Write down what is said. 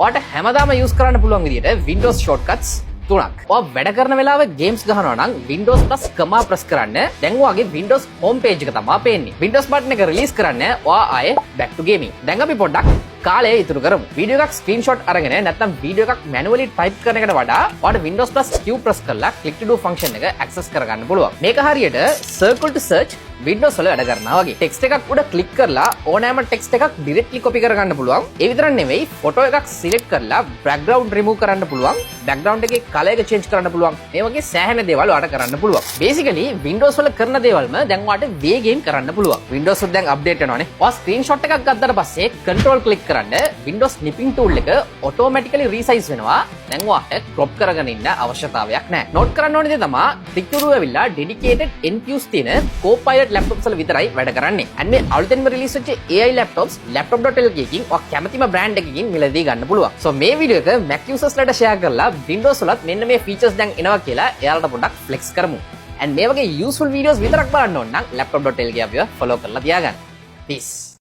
ඔයාට හැමදාම යූස් කරන්න පුළුවන් විදිහට Windows shortcuts තුනක්. ඔයා වැඩ කරන වෙලාවේ games ගහනවා නම් Windows plus කමා press කරන්න. දැන් ඔයාගේ Windows home page එක තමයි පේන්නේ. Windows button එක release කරන්න ඔයා ආයේ back to gaming. දැන් අපි පොඩ්ඩක් කාලය ඉතුරු කරමු. වීඩියෝ එකක් screenshot අරගෙන නැත්නම් වීඩියෝ එකක් manually type කරන එකට වඩා ඔයාට Windows plus Q press කරලා click to do function එක access කරගන්න පුළුවන්. මේක හරියට circle to search Windows වල වැඩ කරනවා වගේ. text එකක් උඩ click කරලා ඕනෑම text එකක් directly copy කරගන්න පුළුවන්. ඒ විතරක් නෙවෙයි photo එකක් select කරලා background remove කරන්න පුළුවන්. background එකේ color එක change කරන්න පුළුවන්. මේ වගේ සෑහෙන දේවල් ඔයාලට කරන්න පුළුවන්. basically Windows වල කරන දේවල්ම දැන් ඔයාලට වේගෙන් කරන්න පුළුවන්. Windows එක දැන් update වෙනවානේ. ඔයා screenshot එකක් ගත්තට පස්සේ control click කරන්න Windows snipping tool එක automatically resize වෙනවා. දැන් ඔයාට crop කරගෙන ඉන්න අවශ්‍යතාවයක් නැහැ. note කරන්න ඕනේ දේ තමයි click to do ඇවිල්ලා dedicated NPUs තියෙන Copilot laptops වල විතරයි වැඩ කරන්නේ. and මේ අලුතෙන්ම release වෙච්ච AI laptops laptop.lk එකකින් ඔයා කැමතිම brand එකකින් මිලදී ගන්න පුළුවන්. so මේ වීඩියෝ එක Mac users ලට share කරලා Windows වලත් මෙන්න මේ features දැන් එනවා කියලා එයාලට පොඩ්ඩක් flex කරමු. and මේ වගේ useful videos විතරක් බලන්න ඕන නම් laptop.lk අපිව follow කරලා තියාගන්න. peace.